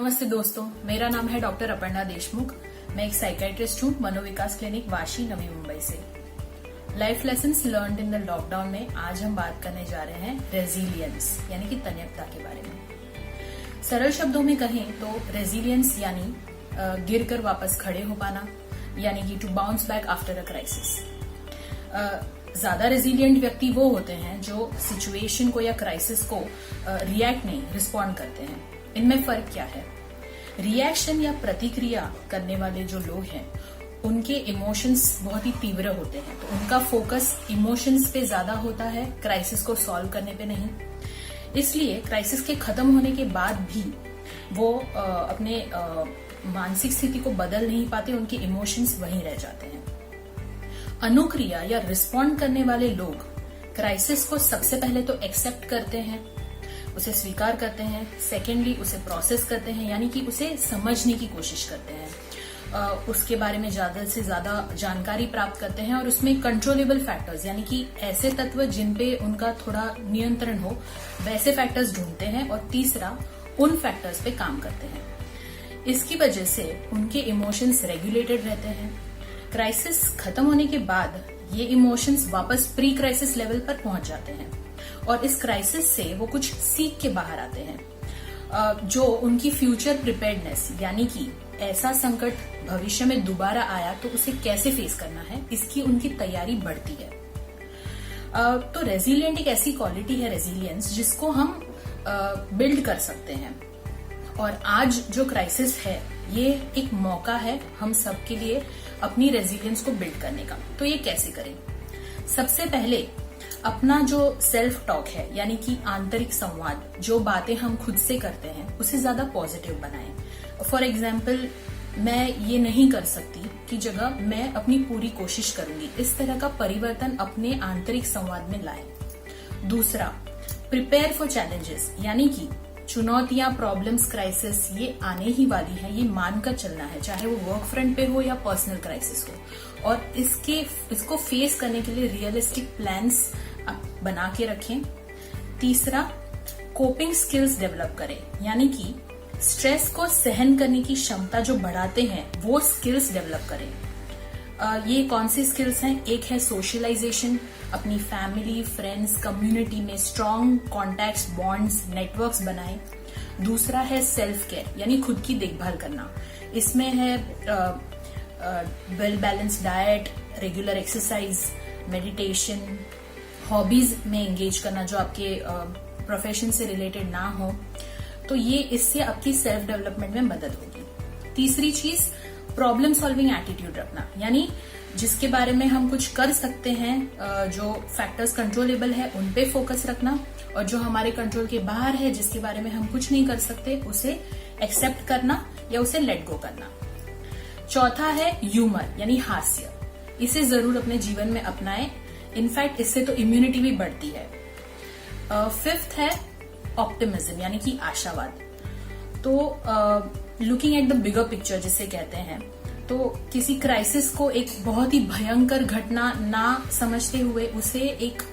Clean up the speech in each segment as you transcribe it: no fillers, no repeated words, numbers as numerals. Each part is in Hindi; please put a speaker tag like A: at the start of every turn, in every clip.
A: नमस्ते दोस्तों, मेरा नाम है डॉक्टर अपर्णा देशमुख। मैं एक साइकेट्रिस्ट हूँ मनोविकास क्लिनिक वाशी, नवी मुंबई से। Life lessons learned in the lockdown में आज हम बात करने जा रहे हैं रेजिलियंस यानी कि तन्यकता के बारे में। सरल शब्दों में कहें तो रेजिलियंस यानी गिरकर वापस खड़े हो पाना, यानी कि to bounce back after a crisis. ज्यादा रेजिलियंट व्यक्ति वो होते हैं जो सिचुएशन को या क्राइसिस को रिएक्ट नहीं, रिस्पॉन्ड करते हैं। इनमें फर्क क्या है? रिएक्शन या प्रतिक्रिया करने वाले जो लोग हैं उनके इमोशंस बहुत ही तीव्र होते हैं, तो उनका फोकस इमोशंस पे ज्यादा होता है, क्राइसिस को सॉल्व करने पे नहीं। इसलिए क्राइसिस के खत्म होने के बाद भी वो अपने मानसिक स्थिति को बदल नहीं पाते, उनके इमोशंस वहीं रह जाते हैं। अनुक्रिया या रिस्पॉन्ड करने वाले लोग क्राइसिस को सबसे पहले तो एक्सेप्ट करते हैं, उसे स्वीकार करते हैं। सेकेंडली उसे प्रोसेस करते हैं, यानी कि उसे समझने की कोशिश करते हैं, उसके बारे में ज्यादा से ज्यादा जानकारी प्राप्त करते हैं और उसमें कंट्रोलेबल फैक्टर्स यानी कि ऐसे तत्व जिन पे उनका थोड़ा नियंत्रण हो वैसे फैक्टर्स ढूंढते हैं और तीसरा उन फैक्टर्स पे काम करते हैं। इसकी वजह से उनके इमोशंस रेगुलेटेड रहते हैं। क्राइसिस खत्म होने के बाद ये इमोशंस वापस प्री क्राइसिस लेवल पर पहुंच जाते हैं और इस क्राइसिस से वो कुछ सीख के बाहर आते हैं, जो उनकी फ्यूचर प्रिपेयर्डनेस यानी कि ऐसा संकट भविष्य में दोबारा आया तो उसे कैसे फेस करना है, इसकी उनकी तैयारी बढ़ती है। तो रेजिलिएंट एक ऐसी क्वालिटी है, रेजिलियंस, जिसको हम बिल्ड कर सकते हैं। और आज जो क्राइसिस है ये एक मौका है हम सबके लिए अपनी रेजिलियंस को बिल्ड करने का। तो ये कैसे करें? सबसे पहले अपना जो सेल्फ टॉक है यानी कि आंतरिक संवाद, जो बातें हम खुद से करते हैं उसे ज्यादा पॉजिटिव बनाएं। फॉर एग्जाम्पल, मैं ये नहीं कर सकती की जगह मैं अपनी पूरी कोशिश करूंगी, इस तरह का परिवर्तन अपने आंतरिक संवाद में लाएं। दूसरा, प्रिपेयर फॉर चैलेंजेस, यानी कि चुनौतियां, प्रॉब्लम्स, क्राइसिस ये आने ही वाली है, ये मानकर चलना है, चाहे वो वर्क फ्रंट पे हो या पर्सनल क्राइसिस हो। और इसको फेस करने के लिए रियलिस्टिक प्लान्स बना के रखें। तीसरा, कोपिंग स्किल्स डेवलप करें, यानी कि स्ट्रेस को सहन करने की क्षमता जो बढ़ाते हैं वो स्किल्स डेवलप करें। ये कौन सी स्किल्स हैं? एक है सोशलाइजेशन, अपनी फैमिली, फ्रेंड्स, कम्युनिटी में स्ट्रॉन्ग कॉन्टैक्ट्स, बॉन्ड्स, नेटवर्क्स बनाएं। दूसरा है सेल्फ केयर, यानी खुद की देखभाल करना। इसमें है well balanced diet, regular exercise, meditation, hobbies में एंगेज करना जो आपके प्रोफेशन से रिलेटेड ना हो, तो ये इससे आपकी सेल्फ डेवलपमेंट में मदद होगी। तीसरी चीज, प्रॉब्लम सॉल्विंग एटीट्यूड रखना, यानी जिसके बारे में हम कुछ कर सकते हैं, जो फैक्टर्स कंट्रोलेबल है उन पे फोकस रखना, और जो हमारे कंट्रोल के बाहर है, जिसके बारे में हम कुछ नहीं कर सकते, उसे एक्सेप्ट करना या उसे लेट गो करना। चौथा है ह्यूमर, यानी हास्य। इसे जरूर अपने जीवन में अपनाएं, इनफैक्ट इससे तो इम्यूनिटी भी बढ़ती है। फिफ्थ है ऑप्टिमिज्म, यानी कि आशावाद। तो looking at the bigger picture जिसे कहते हैं, तो किसी क्राइसिस को एक बहुत ही भयंकर घटना ना समझते हुए उसे एक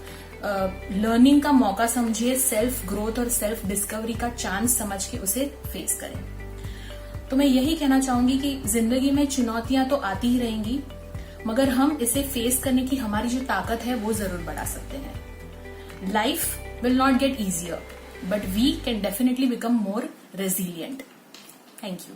A: लर्निंग का मौका समझिए, सेल्फ ग्रोथ और सेल्फ डिस्कवरी का चांस समझ के उसे फेस करें। तो मैं यही कहना चाहूंगी कि जिंदगी में चुनौतियां तो आती ही रहेंगी, मगर हम इसे फेस करने की हमारी जो ताकत है वो जरूर बढ़ा सकते हैं। Life will not get easier, but we can definitely become more resilient. Thank you.